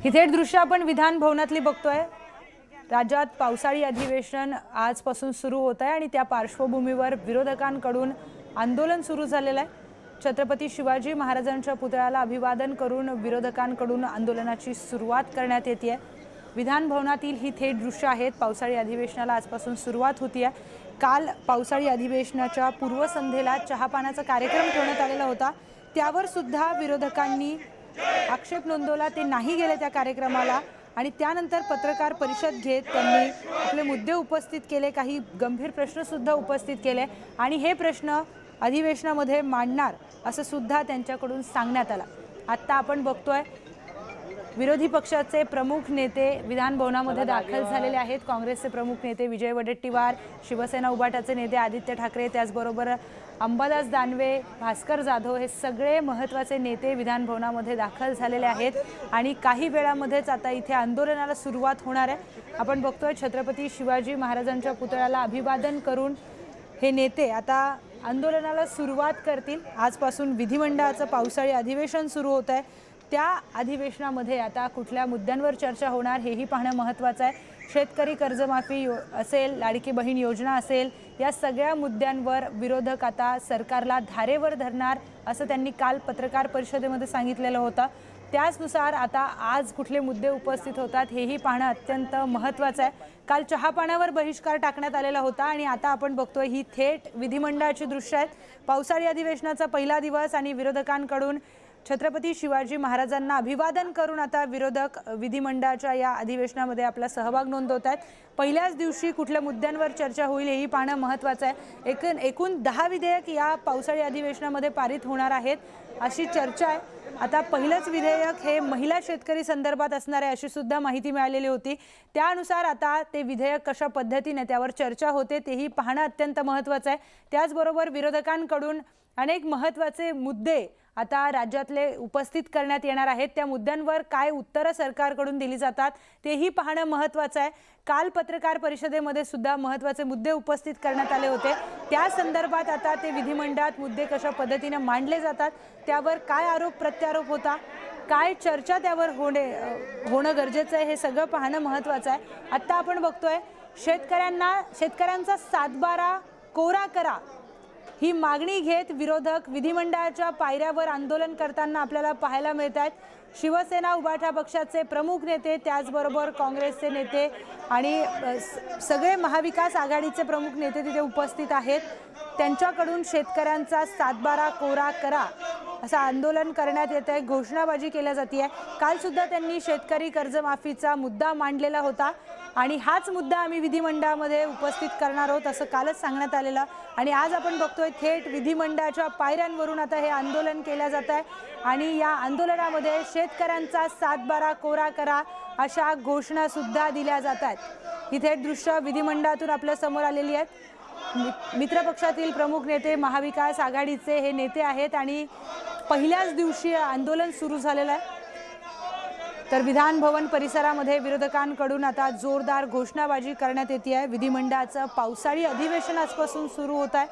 ही थेट दृश्य आपण विधान भवनातली बघतोय। राज्यात पावसाळी अधिवेशन आजपासून सुरू होत आहे आणि त्या पार्श्वभूमीवर विरोधकांकडून आंदोलन सुरू झालेलं आहे। छत्रपती शिवाजी महाराजांच्या पुतळ्याला अभिवादन करून विरोधकांकडून आंदोलनाची सुरुवात करण्यात येते। विधान भवनातील ही थेट दृश्य आहेत। पावसाळी अधिवेशनाला आजपासून सुरुवात होतीये। काल पावसाळी अधिवेशनाच्या पूर्वसंध्येला चहापानाचा कार्यक्रम ठेवण्यात आलेला होता, त्यावर सुद्धा विरोधकांनी आक्षेप नोंदवला। ते नाही गेले त्या कार्यक्रमाला आणि त्यानंतर पत्रकार परिषद घेत त्यांनी आपले मुद्दे उपस्थित केले, काही गंभीर प्रश्न सुद्धा उपस्थित केले आणि हे प्रश्न अधिवेशनामध्ये मांडणार असं सुद्धा त्यांच्याकडून सांगण्यात आलं। आता आपण बघतोय विरोधी पक्षाचे प्रमुख नेते विधान भवनामध्ये दाखल झालेले आहेत। काँग्रेसचे प्रमुख नेते विजय वडेट्टीवार, शिवसेना उभाटाचे नेते आदित्य ठाकरे, त्याचबरोबर अंबादास दानवे, भास्कर जाधव हे सगळे महत्त्वाचे नेते विधान भवनामध्ये दाखल झालेले आहेत आणि काही वेळामध्येच आता इथे आंदोलनाला सुरुवात होणार आहे। आपण बघतोय छत्रपती शिवाजी महाराजांच्या पुतळ्याला अभिवादन करून हे नेते आता आंदोलनाला सुरुवात करतील। आजपासून विधिमंडळाचं पावसाळी अधिवेशन सुरू होत आहे। त्या अधिवेशनामध्ये आता कुठल्या मुद्द्यांवर चर्चा होणार हेही पाहणं महत्त्वाचं आहे। शेतकरी कर्जमाफी असेल, लाडकी बहीण योजना असेल, या सगळ्या मुद्द्यांवर विरोधक आता सरकारला धारेवर धरणार असं त्यांनी काल पत्रकार परिषदेमध्ये सांगितलेलं होतं। त्याचनुसार आता आज कुठले मुद्दे उपस्थित होतात हेही पाहणं अत्यंत महत्त्वाचं आहे। काल चहापानावर बहिष्कार टाकण्यात आलेला होता आणि आता आपण बघतोय ही थेट विधिमंडळाची दृश्य आहेत। पावसाळी अधिवेशनाचा पहिला दिवस आणि विरोधकांकडून छत्रपती शिवाजी महाराजांना अभिवादन करून आता विरोधक विधिमंडळाच्या या अधिवेशनामध्ये आपला सहभाग नोंदवत आहेत। पहिल्याच दिवशी कुठल्या मुद्द्यांवर चर्चा होईल हेही पाहणं महत्त्वाचं आहे। एकूण 10 विधेयक या पावसाळी अधिवेशनामध्ये पारित होणार आहेत अशी चर्चा आहे। आता पहिलंच विधेयक हे महिला शेतकरी संदर्भात असणार आहे अशी सुद्धा माहिती मिळालेली होती। त्यानुसार आता ते विधेयक कशा पद्धतीने त्यावर चर्चा होते तेही पाहणं अत्यंत महत्त्वाचं आहे। त्याचबरोबर विरोधकांकडून अनेक महत्त्वाचे मुद्दे आता राज्यातले उपस्थित करण्यात येणार आहेत। त्या मुद्द्यांवर काय उत्तरं सरकारकडून दिली जातात तेही पाहणं महत्त्वाचं आहे। काल पत्रकार परिषदेमध्ये सुद्धा महत्त्वाचे मुद्दे उपस्थित करण्यात आले होते। त्या संदर्भात आता ते विधिमंडळात मुद्दे कशा पद्धतीने मांडले जातात, त्यावर काय आरोप प्रत्यारोप होता, काय चर्चा त्यावर होणं गरजेचं आहे हे सगळं पाहणं महत्त्वाचं आहे। आता आपण बघतोय शेतकऱ्यांचा 7/12 कोरा करा ही मागणी घेत विरोधक विधिमंडळाच्या पायऱ्यावर आंदोलन करताना आपल्याला पाहायला मिळत आहेत। शिवसेना उभाटा पक्षाचे प्रमुख नेते, त्याचबरोबर काँग्रेसचे नेते आणि सगळे महाविकास आघाडीचे प्रमुख नेते तिथे उपस्थित आहेत। त्यांच्याकडून शेतकऱ्यांचा 7/12 कोरा करा असं आंदोलन करण्यात येत आहे, घोषणाबाजी केली जाते आहे। काल सुद्धा त्यांनी शेतकरी कर्जमाफीचा मुद्दा मांडलेला होता आणि हाच मुद्दा आम्ही विधिमंडळामध्ये उपस्थित करणार आहोत असं कालच सांगण्यात आलेलं आणि आज आपण बघतोय थेट विधिमंडळाच्या पायऱ्यांवरून आता हे आंदोलन केलं जात आहे आणि या आंदोलनामध्ये शेतकऱ्यांचा 7/12 कोरा करा अशा घोषणा सुद्धा दिल्या जात आहेत। ही थेट दृश्य विधिमंडळातून आपल्या समोर आलेली आहेत। मित्रपक्षातील प्रमुख नेते महाविकास आघाडीचे हे नेते आहेत आणि पहिल्याच दिवशी आंदोलन सुरू झालेलं आहे। तर विधान भवन परिसरामध्ये विरोधकांकडून आता जोरदार घोषणाबाजी करण्यात येते आहे। विधिमंडळाचं पावसाळी अधिवेशन आजपासून सुरू होत आहे।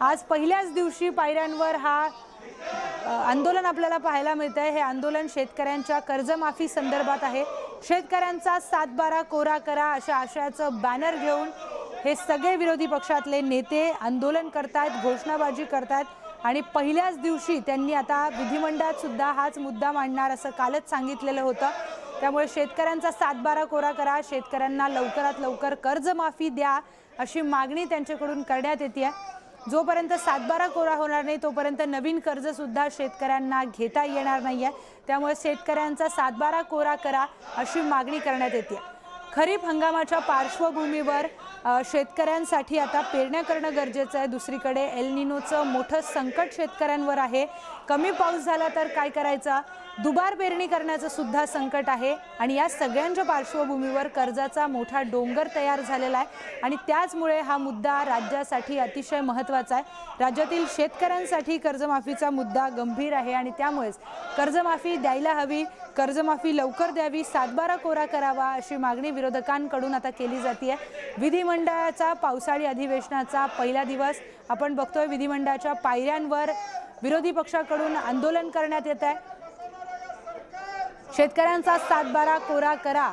आज पहिल्याच दिवशी पायऱ्यांवर हा आंदोलन आपल्याला पाहायला मिळत आहे। हे आंदोलन शेतकऱ्यांच्या कर्जमाफी संदर्भात आहे। शेतकऱ्यांचा 7/12 कोरा करा अशा आशयाचं बॅनर घेऊन हे सगळे विरोधी पक्षातले नेते आंदोलन करतात, घोषणाबाजी करतात आणि पहिल्याच दिवशी त्यांनी आता विधिमंडळात सुद्धा हाच मुद्दा मांडणार असं कालच सांगितलेलं होतं। त्यामुळे शेतकऱ्यांचा 7/12 कोरा करा, शेतकऱ्यांना लवकरात लवकर कर्जमाफी द्या अशी मागणी त्यांच्याकडून करण्यात येते। जोपर्यंत 7/12 कोरा होणार नाही तोपर्यंत नवीन कर्ज सुद्धा शेतकऱ्यांना घेता येणार नाहीये। त्यामुळे शेतकऱ्यांचा 7/12 कोरा करा अशी मागणी करण्यात येते। खरीप हंगामाच्या पार्श्वभूमीवर शेतकऱ्यांसाठी आता पेरण्या करणं गरजेचं आहे। दुसरीकडे एल निनोचं मोठं संकट शेतकऱ्यांवर आहे। कमी पाऊस झाला तर काय करायचं, दुबार पेरणी करण्याचं सुद्धा संकट आहे आणि या सगळ्यांच्या पार्श्वभूमीवर कर्जाचा मोठा डोंगर तयार झालेला आहे आणि त्याचमुळे हा मुद्दा राज्यासाठी अतिशय महत्त्वाचा आहे। राज्यातील शेतकऱ्यांसाठी कर्जमाफीचा मुद्दा गंभीर आहे आणि त्यामुळेच कर्जमाफी द्यायला हवी, कर्जमाफी लवकर द्यावी, 7/12 कोरा करावा अशी मागणी विरोधकांकडून आता केली जाते। विधिमंडळाचा पावसाळी अधिवेशनाचा पहिला दिवस आपण बघतोय। विधिमंडळाच्या पायऱ्यांवर विरोधी पक्षाकडून आंदोलन करण्यात येत आहे। शेतकऱ्यांचा सातबारा कोरा करा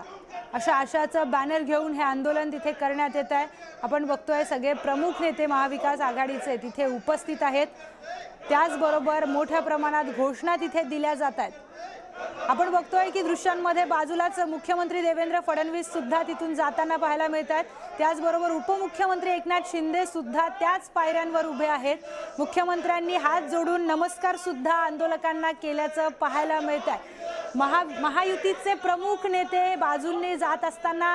अशा आशाचं बॅनर घेऊन हे आंदोलन तिथे करण्यात येत आहे। आपण बघतोय सगळे प्रमुख नेते महाविकास आघाडीचे तिथे उपस्थित आहेत। त्याचबरोबर मोठ्या प्रमाणात घोषणा तिथे दिल्या जात आहेत। आपण बघतोय की दृश्यांमध्ये बाजूलाच मुख्यमंत्री देवेंद्र फडणवीस सुद्धा तिथून जाताना पाहायला मिळतात। त्याचबरोबर उपमुख्यमंत्री एकनाथ शिंदे सुद्धा त्याच पायऱ्यांवर उभे आहेत। मुख्यमंत्र्यांनी हात जोडून नमस्कार सुद्धा आंदोलकांना केल्याचं पाहायला मिळत आहे। महायुतीचे प्रमुख नेते बाजूंनी जात असताना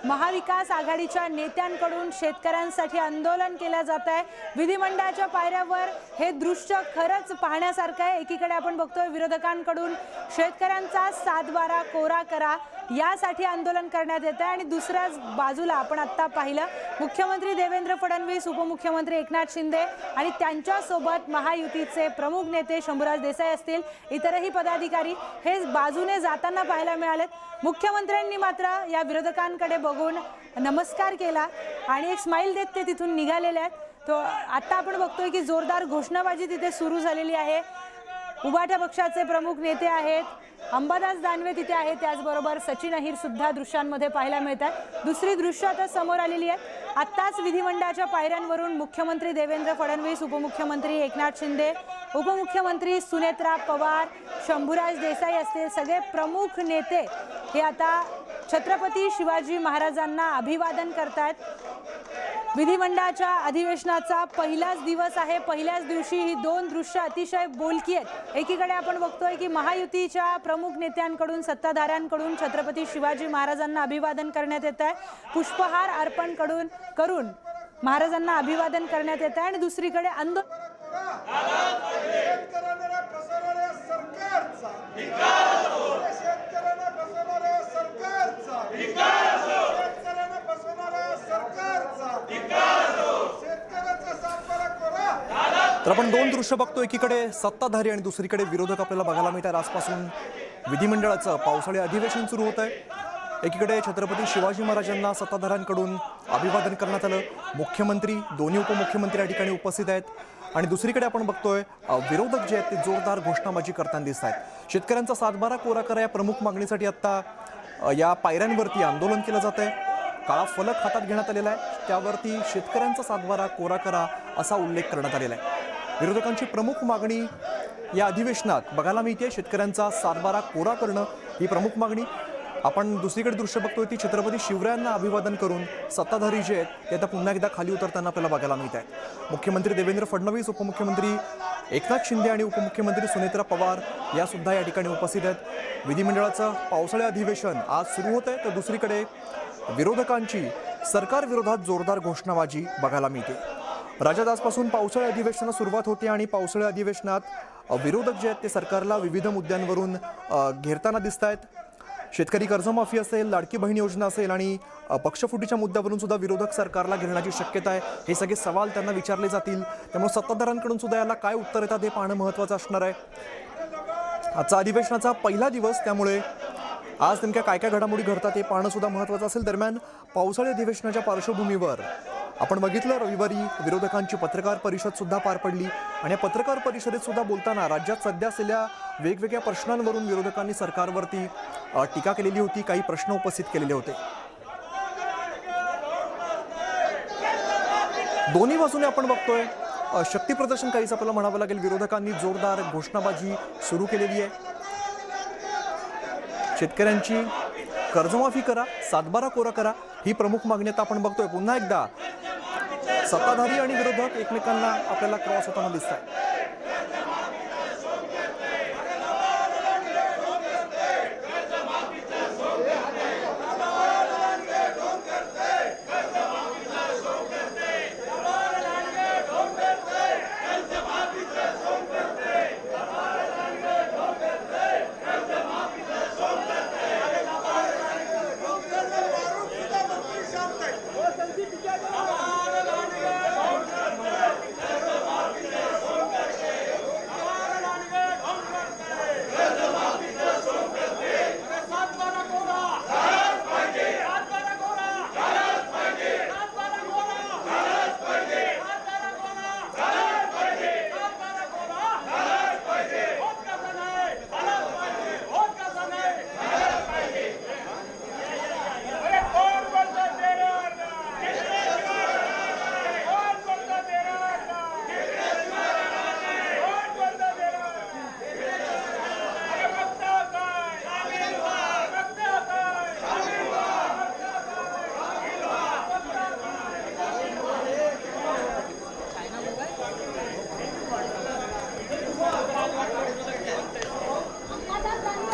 महाविकास आघाडीच्या नेत्यांकडून शेतकऱ्यांसाठी आंदोलन केलं जात आहे। विधिमंडळाच्या पायऱ्यावर हे दृश्य खरंच पाहण्यासारखं आहे। एकीकडे आपण बघतोय विरोधकांकडून शेतकऱ्यांचा सातबारा कोरा करा यासाठी आंदोलन करण्यात येत आहे आणि दुसऱ्याच बाजूला आपण आता पाहिलं मुख्यमंत्री देवेंद्र फडणवीस, उपमुख्यमंत्री एकनाथ शिंदे आणि त्यांच्यासोबत महायुतीचे प्रमुख नेते शंभूराज देसाई असतील, इतरही पदाधिकारी हे बाजूने जाताना पाहायला मिळालेत। मुख्यमंत्र्यांनी मात्र या विरोधकांकडे बघून नमस्कार केला आणि एक स्माइल देत ते तिथून निघालेले आहेत। तो आता आपण बघतोय की जोरदार घोषणाबाजी तिथे सुरू झालेली आहे। उभाटा पक्षाचे प्रमुख नेते आहेत, अंबादास दानवे तिथे आहेत, त्याचबरोबर सचिन अहिर सुद्धा दृश्यांमध्ये पाहायला मिळतात। दुसरी दृश्य आता समोर आलेली आहेत। आत्ताच विधिमंडळाच्या पायऱ्यांवरून मुख्यमंत्री देवेंद्र फडणवीस, उपमुख्यमंत्री एकनाथ शिंदे, उपमुख्यमंत्री सुनेत्रा पवार, शंभूराज देसाई असतील सगळे प्रमुख नेते हे आता छत्रपती शिवाजी महाराजांना अभिवादन करतात। विधिमंडळाच्या अधिवेशनाचा पहिलाच दिवस आहे। पहिल्याच दिवशी ही दोन दृश्य अतिशय बोलकी आहेत। एकीकडे आपण बघतोय की महायुतीच्या प्रमुख नेत्यांकडून, सत्ताधाऱ्यांकडून छत्रपती शिवाजी महाराजांना अभिवादन करण्यात येत आहे। पुष्पहार अर्पण करून महाराजांना अभिवादन करण्यात येत आहे आणि दुसरीकडे तर आपण दोन दृश्य बघतो, एकीकडे सत्ताधारी आणि दुसरीकडे विरोधक आपल्याला बघायला मिळतात। आजपासून विधिमंडळाचं पावसाळी अधिवेशन सुरू होत आहे। एकीकडे छत्रपती शिवाजी महाराजांना सत्ताधाऱ्यांकडून अभिवादन करण्यात आलं। मुख्यमंत्री, दोन्ही उपमुख्यमंत्री या ठिकाणी उपस्थित आहेत आणि दुसरीकडे आपण बघतोय विरोधक जे आहेत ते जोरदार घोषणाबाजी करताना दिसत आहेत। शेतकऱ्यांचा सातबारा कोरा करा या प्रमुख मागणीसाठी आता या पायऱ्यांवरती आंदोलन केलं जात आहे। काळा फलक हातात घेण्यात आलेला आहे, त्यावरती शेतकऱ्यांचा सातबारा कोरा करा असा उल्लेख करण्यात आलेला आहे। विरोधकांची प्रमुख मागणी या अधिवेशनात बघायला मिळते, शेतकऱ्यांचा सातबारा कोरा करणं ही प्रमुख मागणी। आपण दुसरीकडे दृश्य बघतोय ती छत्रपती शिवरायांना अभिवादन करून सत्ताधारी जे आहेत ते आता पुन्हा एकदा खाली उतरताना आपल्याला बघायला मिळत आहे। मुख्यमंत्री देवेंद्र फडणवीस, उपमुख्यमंत्री एकनाथ शिंदे आणि उपमुख्यमंत्री सुनेत्रा पवार या सुद्धा या ठिकाणी उपस्थित आहेत। विधिमंडळाचं पावसाळी अधिवेशन आज सुरू होत आहे, तर दुसरीकडे विरोधकांची सरकार विरोधात जोरदार घोषणाबाजी बघायला मिळते। राज्यात आजपासून पावसाळी अधिवेशनाला सुरुवात होते आणि पावसाळी अधिवेशनात विरोधक जे आहेत ते सरकारला विविध मुद्द्यांवरून घेरताना दिसत आहेत। शेतकरी कर्जमाफी असेल, लाडकी बहीण योजना असेल आणि पक्षफुटीच्या मुद्द्यावरून सुद्धा विरोधक सरकारला घेरण्याची शक्यता आहे। हे सगळे सवाल त्यांना विचारले जातील, त्यामुळे सत्ताधाऱ्यांकडून सुद्धा याला काय उत्तर येतात हे पाहणं महत्त्वाचं असणार आहे। आजचा अधिवेशनाचा पहिला दिवस, त्यामुळे आज नेमक्या काय काय घडामोडी घडतात हे पाहणं सुद्धा महत्त्वाचं असेल। दरम्यान पावसाळी अधिवेशनाच्या पार्श्वभूमीवर आपण बघितलं रविवारी विरोधकांची पत्रकार परिषद सुद्धा पार पडली आणि या पत्रकार परिषदेत सुद्धा बोलताना राज्यात सध्या असलेल्या वेगवेगळ्या प्रश्नांवरून विरोधकांनी सरकारवरती टीका केलेली होती, काही प्रश्न उपस्थित केलेले होते। दोन्ही बाजूने आपण बघतोय शक्ती प्रदर्शन काहीच आपल्याला म्हणावं लागेल। विरोधकांनी जोरदार घोषणाबाजी सुरू केलेली आहे। शेतकऱ्यांची कर्जमाफी करा, सातबारा कोरा करा ही प्रमुख मागणी आता आपण बघतोय। पुन्हा एकदा सत्ताधारी आणि विरोधक एकमेकांना आपल्याला क्रॉस होताना दिसत आहे।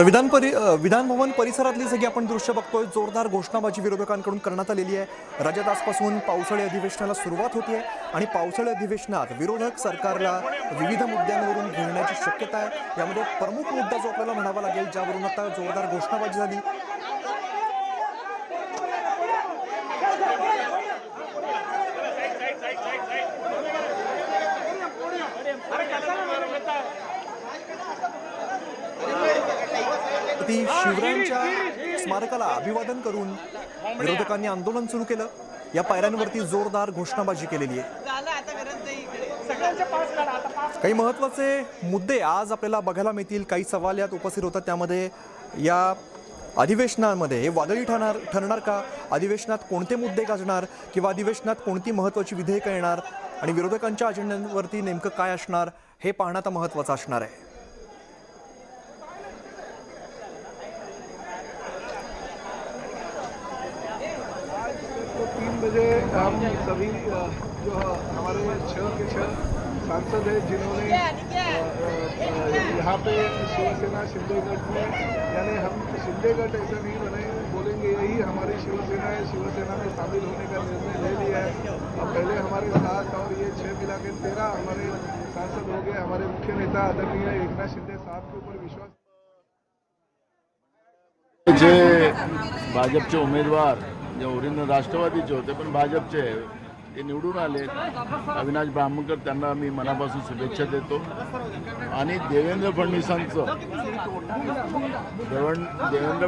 तर विधान भवन परिसरातली सगळी आपण दृश्य बघतोय. जोरदार घोषणाबाजी विरोधकांकडून करण्यात आलेली आहे. राज्यात आजपासून पावसाळी अधिवेशनाला सुरुवात होती आहे आणि पावसाळी अधिवेशनात विरोधक सरकारला विविध मुद्द्यांवरून घेण्याची शक्यता आहे. यामध्ये प्रमुख मुद्दा जो आपल्याला म्हणावा लागेल, ज्यावरून आता जोरदार घोषणाबाजी झाली, शिवरायांच्या स्मारकाला अभिवादन करून विरोधकांनी आंदोलन सुरू केलं. या पायऱ्यांवरती जोरदार घोषणाबाजी केलेली आहे. काही महत्वाचे मुद्दे आज आपल्याला बघायला मिळतील. काही सवाल यात उपस्थित होतात. त्यामध्ये या अधिवेशनामध्ये हे वादळी ठरणार का, अधिवेशनात कोणते मुद्दे गाजणार, किंवा अधिवेशनात कोणती महत्वाची विधेयकं येणार आणि विरोधकांच्या अजेंड्यावरती नेमकं काय असणार, हे पाहणं आता महत्वाचं असणार आहे. 3 बजे हम सभी जो हमारे 6 के 6 सांसद हैं जिन्होंने यहाँ पे शिवसेना शिंदेगढ़ में, यानी हम शिंदेगढ़ ऐसा नहीं बने बोलेंगे, यही हमारी शिवसेना है, शिवसेना में शामिल होने का निर्णय ले लिया है. अब पहले हमारे 7 और ये 6 मिला के 13 हमारे सांसद हो गए. हमारे मुख्य नेता आदरणीय एकनाथ शिंदे साहब के ऊपर विश्वास. जे भाजपचे उमेदवार जे ओरिजिनल राष्ट्रवादीचे होते पण भाजपचे ते निवडून आले, अविनाश ब्राह्मणकर, त्यांना मी मनापासून शुभेच्छा देतो. आणि देवेंद्र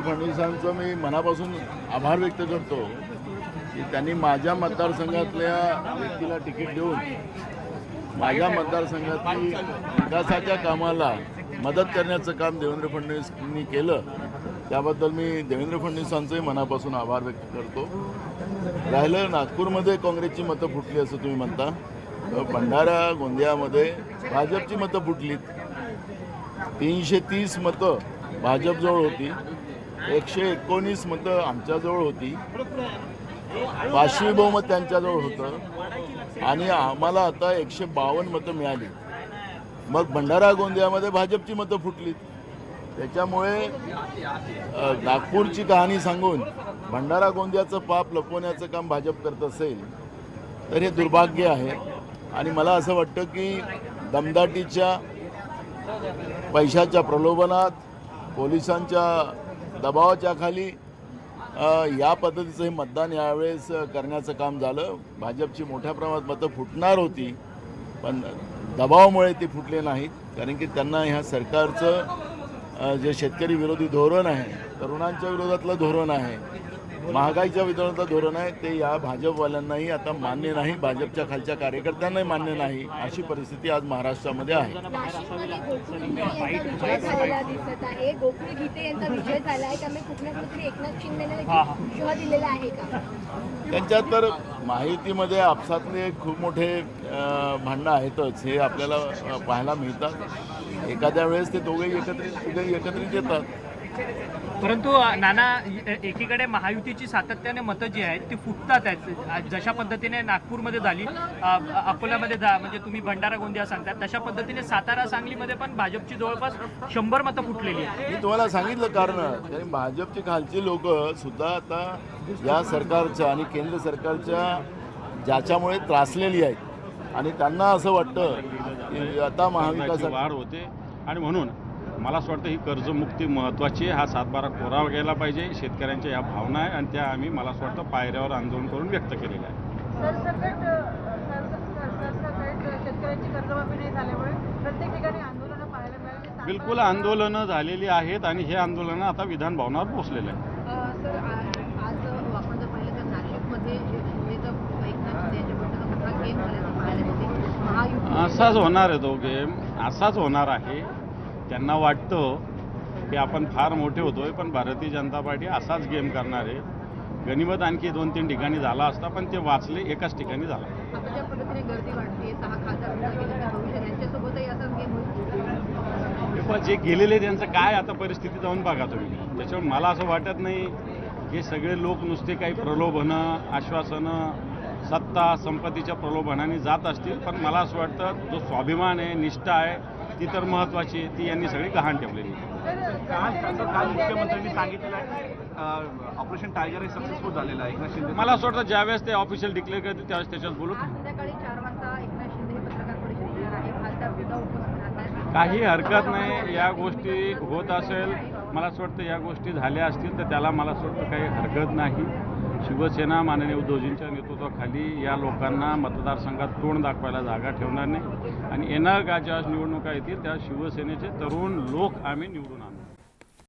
फडणवीसांचं मी मनापासून आभार व्यक्त करतो की त्यांनी माझ्या मतदारसंघातल्या व्यक्तीला तिकीट देऊन माझ्या मतदारसंघातली विकासाच्या कामाला मदत करण्याचं काम देवेंद्र फडणवीसांनी केलं. त्याबद्दल मी देवेंद्र फडणवीसांचंही मनापासून आभार व्यक्त करतो. राहिलं नागपूरमध्ये काँग्रेसची मतं फुटली असं तुम्ही म्हणता, भंडारा गोंदियामध्ये भाजपची मतं फुटलीत. 330 मतं भाजपजवळ होती, 119 मतं आमच्याजवळ होती, 500 बहुमत त्यांच्याजवळ होतं आणि आम्हाला आता 152 मतं मिळाली. मग भंडारा गोंदियामध्ये भाजपची मतं फुटलीत. त्याच्यामुळे नागपूरची कहाणी सांगून भंडारा गोंदियाचं पाप लपवण्याचं काम भाजप करत असेल तर हे दुर्भाग्य आहे. आणि मला असं वाटतं की दमदाटीच्या, पैशाच्या प्रलोभनात, पोलिसांच्या दबावाच्या खाली या पद्धतीचं हे मतदान यावेळेस करण्याचं काम झालं. भाजपची मोठ्या प्रमाणात मतं फुटणार होती पण दबावामुळे ती फुटले नाहीत. कारण की त्यांना ह्या सरकारचं जे शेतकरी विरोधी धोरण आहे, तरुणांच्या विरोधातलं धोरण आहे, महागाईच्या विरोधातलं धोरण आहे, ते या भाजपवाल्यांनाही आता मान्य नाही, भाजपच्या खालच्या कार्यकर्त्यांनाही मान्य नाही. अशी परिस्थिती आज महाराष्ट्रामध्ये आहे. गोकुळ गीते यांचा विजय झाला आहे, त्यामुळे कुठल्या कुठे एकनाथ शिंदेने शिवा दिलेला आहे का? त्यांच्यात तर माहितीमध्ये आपसातले खूप मोठे भांडणं आहेतच, हे आपल्याला पाहायला मिळतात. एखाद्या वेळेस ते दोघेही एकत्रित येतात. परंतु नाना, एकीकडे महायुतीची सातत्याने मतं जी आहेत ती फुटतात आहेत. जशा पद्धतीने नागपूरमध्ये झाली, अकोल्यामध्ये म्हणजे तुम्ही भंडारा गोंदिया सांगतात, तशा पद्धतीने सातारा सांगलीमध्ये पण भाजपची जवळपास 100 मतं फुटलेली आहेत. मी तुम्हाला सांगितलं कारण, कारण भाजपची खालची लोक सुद्धा आता या सरकारच्या आणि केंद्र सरकारच्या ज्याच्यामुळे त्रासलेली आहेत आणि त्यांना असं वाटतं की आता महाविकास वाढ होते. आणि म्हणून मला असं वाटतं ही कर्जमुक्ती महत्त्वाची आहे. हा 7/12 कोरा गेला पाहिजे. शेतकऱ्यांच्या या भावना आहे आणि त्या आम्ही, मला असं वाटतं, पायऱ्यावर आंदोलन करून व्यक्त केलेल्या आहे. शेतकऱ्यांची कर्जमाफी नाही झाल्यामुळे प्रत्येक ठिकाणी आंदोलनं पाहायला मिळाली. बिलकुल आंदोलनं झालेली आहेत आणि हे आंदोलनं आता विधान भवनावर पोहोचलेलं आहे. सर, आज आपण जर पाहिलं तर नाशिकमध्ये शिंदेचं एकनाथ शिंदे यांच्याबद्दल मोठा गेम झाल्याचं पाहायला मिळते. महायुती असाच होणार आहे, तो गेम असाच होणार आहे. त्यांना वाटतं की आपण फार मोठे होतोय पण भारतीय जनता पार्टी असाच गेम करणार आहे. गनिमत आणखी 2-3 ठिकाणी झाला असता पण ते वाचले एकाच ठिकाणी झाला. आता ज्या पद्धतीने गर्दी वाढते, 6 खासदार भविष्यात यांच्यासोबतही असाच गेम होईल. पण जे गेलेले त्यांचं काय आता परिस्थिती जाऊन बघा तुम्ही. त्याच्यावर मला असं वाटत नाही की सगळे लोक नुसते काही प्रलोभनं, आश्वासनं, सत्ता संपत्तीच्या प्रलोभनाने जात असतील. पण मला असं वाटतं जो स्वाभिमान आहे, निष्ठा आहे, ती तर महत्त्वाची, ती यांनी सगळी गहाण ठेवलेली. काल मुख्यमंत्र्यांनी सांगितलेलं आहे की ऑपरेशन टायगर हे सक्सेसफुल झालेलं आहे. एकनाथ शिंदे मला असं वाटतं ज्यावेळेस ते ऑफिशियल डिक्लेअर करतील त्यावेळेस त्याच्यात बोलू. आज संध्याकाळी 4 वाजता एकनाथ शिंदे हे पत्रकार परिषद घेणार आहे. खासदार सुद्धा उपस्थित राहणार. काही हरकत नाही. या गोष्टी होत असेल, मला असं वाटतं या गोष्टी झाल्या असतील तर त्याला मला असं वाटतं काही हरकत नाही. शिवसेना माननीय उद्धवजींच्या नेतृत्वाखाली या लोकांना मतदारसंघात तोंड दाखवायला जागा ठेवणार नाही आणि येणार का ज्या निवडणुका येतील त्या शिवसेनेचे तरुण लोक आम्ही निवडून आणू.